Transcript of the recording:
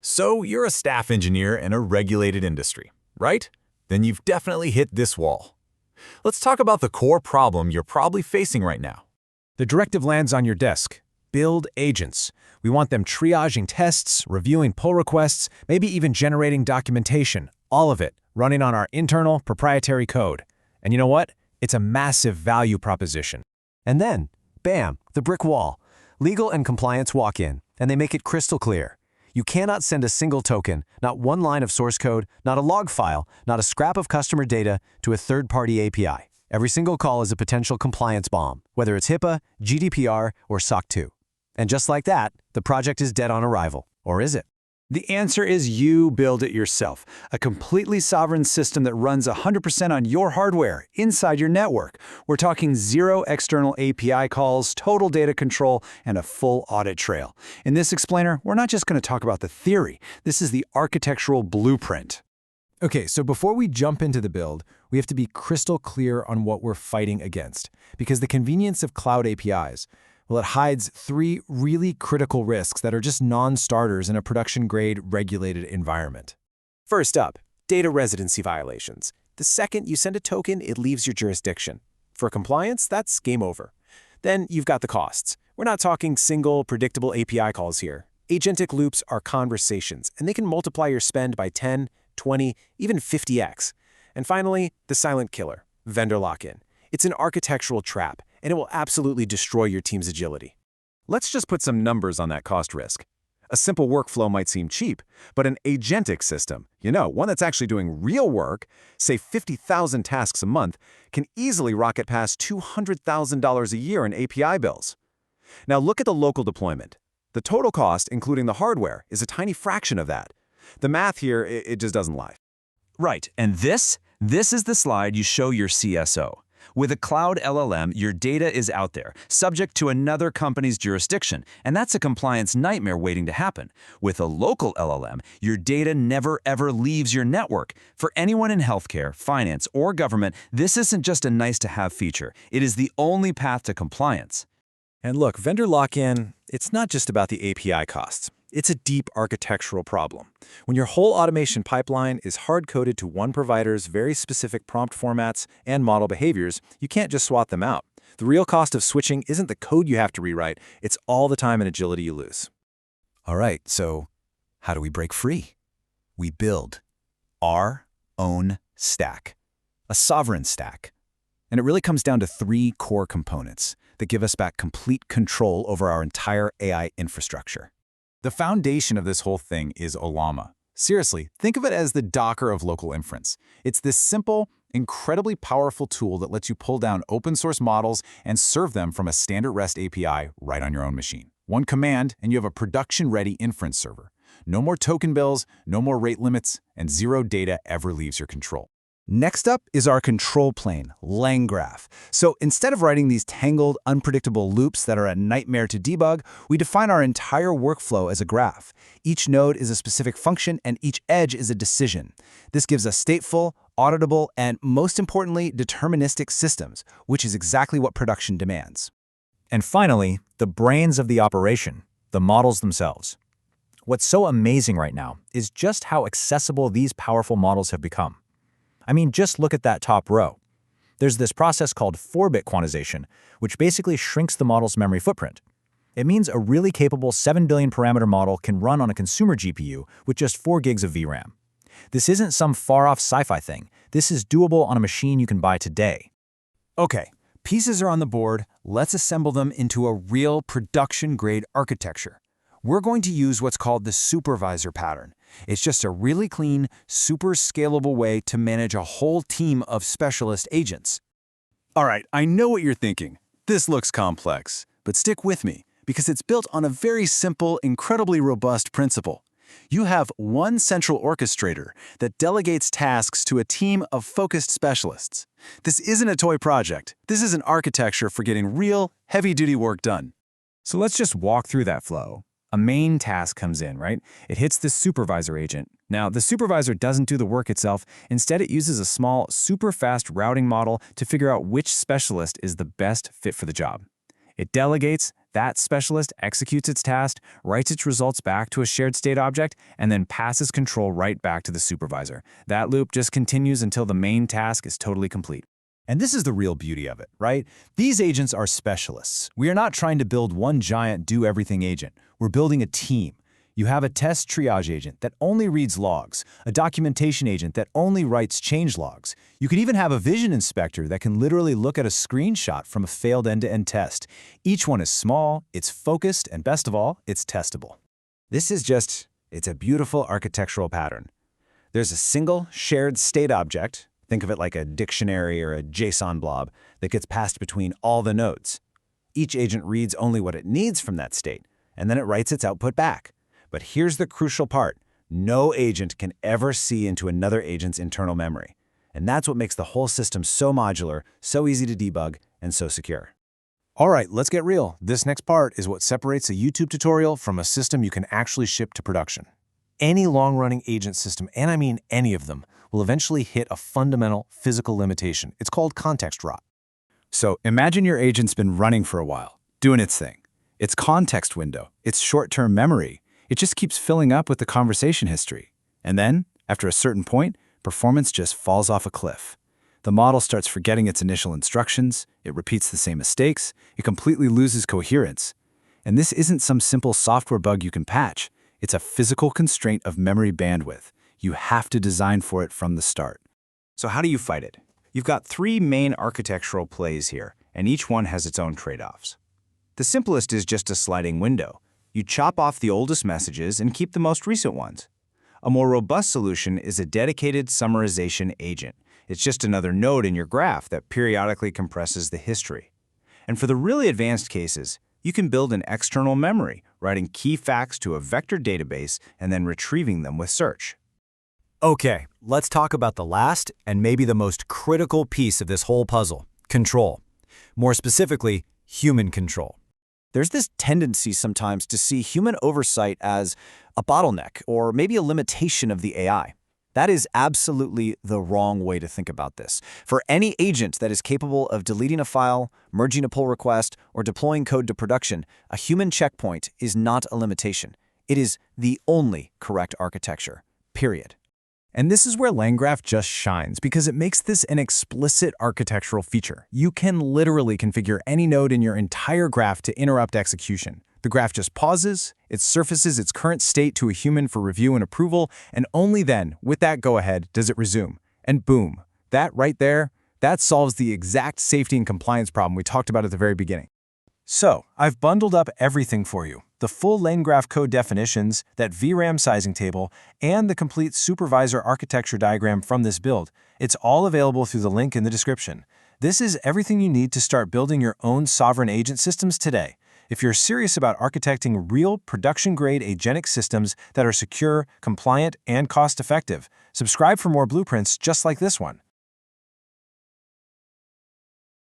So you're a staff engineer in a regulated industry, right? Then you've definitely hit this wall. Let's talk about the core problem you're probably facing right now. The directive lands on your desk. Build agents. We want them triaging tests, reviewing pull requests, maybe even generating documentation. All of it running on our internal proprietary code. And you know what? It's a massive value proposition. And then, bam, the brick wall. Legal and compliance walk in, and they make it crystal clear. You cannot send a single token, not one line of source code, not a log file, not a scrap of customer data to a third-party API. Every single call is a potential compliance bomb, whether it's HIPAA, GDPR, or SOC 2. And just like that, the project is dead on arrival. Or is it? The answer is you build it yourself, a completely sovereign system that runs 100% on your hardware, inside your network. We're talking zero external API calls, total data control, and a full audit trail. In this explainer, we're not just going to talk about the theory. This is the architectural blueprint. Okay, so before we jump into the build, we have to be crystal clear on what we're fighting against. Because the convenience of cloud APIs, well, it hides three really critical risks that are just non-starters in a production-grade regulated environment. First up, data residency violations. The second you send a token, it leaves your jurisdiction. For compliance, that's game over. Then you've got the costs. We're not talking single, predictable API calls here. Agentic loops are conversations, and they can multiply your spend by 10, 20, even 50x. And finally, the silent killer, vendor lock-in. It's an architectural trap, and it will absolutely destroy your team's agility. Let's just put some numbers on that cost risk. A simple workflow might seem cheap, but an agentic system, one that's actually doing real work, say 50,000 tasks a month, can easily rocket past $200,000 a year in API bills. Now look at the local deployment. The total cost, including the hardware, is a tiny fraction of that. The math here, it just doesn't lie. Right, and this is the slide you show your CSO. With a cloud LLM, your data is out there, subject to another company's jurisdiction, and that's a compliance nightmare waiting to happen. With a local LLM, your data never ever leaves your network. For anyone in healthcare, finance, or government, this isn't just a nice-to-have feature. It is the only path to compliance. And look, vendor lock-in, it's not just about the API costs. It's a deep architectural problem. When your whole automation pipeline is hard-coded to one provider's very specific prompt formats and model behaviors, you can't just swap them out. The real cost of switching isn't the code you have to rewrite, it's all the time and agility you lose. All right, so how do we break free? We build our own stack, a sovereign stack. And it really comes down to three core components that give us back complete control over our entire AI infrastructure. The foundation of this whole thing is Ollama. Seriously, think of it as the Docker of local inference. It's this simple, incredibly powerful tool that lets you pull down open source models and serve them from a standard REST API right on your own machine. One command, and you have a production-ready inference server. No more token bills, no more rate limits, and zero data ever leaves your control. Next up is our control plane, LangGraph. So instead of writing these tangled, unpredictable loops that are a nightmare to debug, we define our entire workflow as a graph. Each node is a specific function, and each edge is a decision. This gives us stateful, auditable, and most importantly, deterministic systems, which is exactly what production demands. And finally, the brains of the operation, the models themselves. What's so amazing right now is just how accessible these powerful models have become. I mean, just look at that top row. There's this process called 4-bit quantization, which basically shrinks the model's memory footprint. It means a really capable 7 billion parameter model can run on a consumer GPU with just 4 gigs of VRAM. This isn't some far-off sci-fi thing. This is doable on a machine you can buy today. Okay, pieces are on the board. Let's assemble them into a real production-grade architecture. We're going to use what's called the Supervisor Pattern. It's just a really clean, super scalable way to manage a whole team of specialist agents. All right, I know what you're thinking. This looks complex, but stick with me, because it's built on a very simple, incredibly robust principle. You have one central orchestrator that delegates tasks to a team of focused specialists. This isn't a toy project. This is an architecture for getting real, heavy-duty work done. So let's just walk through that flow. A main task comes in, right? It hits the supervisor agent. Now, the supervisor doesn't do the work itself. Instead, it uses a small, super fast routing model to figure out which specialist is the best fit for the job. It delegates, that specialist executes its task, writes its results back to a shared state object, and then passes control right back to the supervisor. That loop just continues until the main task is totally complete. And this is the real beauty of it, right? These agents are specialists. We are not trying to build one giant do-everything agent. We're building a team. You have a test triage agent that only reads logs, a documentation agent that only writes change logs. You could even have a vision inspector that can literally look at a screenshot from a failed end-to-end test. Each one is small, it's focused, and best of all, it's testable. It's a beautiful architectural pattern. There's a single shared state object, think of it like a dictionary or a JSON blob, that gets passed between all the nodes. Each agent reads only what it needs from that state, and then it writes its output back. But here's the crucial part. No agent can ever see into another agent's internal memory. And that's what makes the whole system so modular, so easy to debug, and so secure. All right, let's get real. This next part is what separates a YouTube tutorial from a system you can actually ship to production. Any long-running agent system, and I mean any of them, will eventually hit a fundamental physical limitation. It's called context rot. So imagine your agent's been running for a while, doing its thing. Its context window, its short-term memory, it just keeps filling up with the conversation history. And then, after a certain point, performance just falls off a cliff. The model starts forgetting its initial instructions, it repeats the same mistakes, it completely loses coherence. And this isn't some simple software bug you can patch. It's a physical constraint of memory bandwidth. You have to design for it from the start. So how do you fight it? You've got three main architectural plays here, and each one has its own trade-offs. The simplest is just a sliding window. You chop off the oldest messages and keep the most recent ones. A more robust solution is a dedicated summarization agent. It's just another node in your graph that periodically compresses the history. And for the really advanced cases, you can build an external memory, writing key facts to a vector database and then retrieving them with search. Okay, let's talk about the last and maybe the most critical piece of this whole puzzle, control. More specifically, human control. There's this tendency sometimes to see human oversight as a bottleneck or maybe a limitation of the AI. That is absolutely the wrong way to think about this. For any agent that is capable of deleting a file, merging a pull request, or deploying code to production, a human checkpoint is not a limitation. It is the only correct architecture, period. And this is where LangGraph just shines because it makes this an explicit architectural feature. You can literally configure any node in your entire graph to interrupt execution. The graph just pauses, it surfaces its current state to a human for review and approval, and only then, with that go-ahead, does it resume. And boom, that right there, that solves the exact safety and compliance problem we talked about at the very beginning. So, I've bundled up everything for you. The full LangGraph code definitions, that VRAM sizing table, and the complete supervisor architecture diagram from this build. It's all available through the link in the description. This is everything you need to start building your own sovereign agent systems today. If you're serious about architecting real production-grade agentic systems that are secure, compliant, and cost-effective, subscribe for more blueprints just like this one.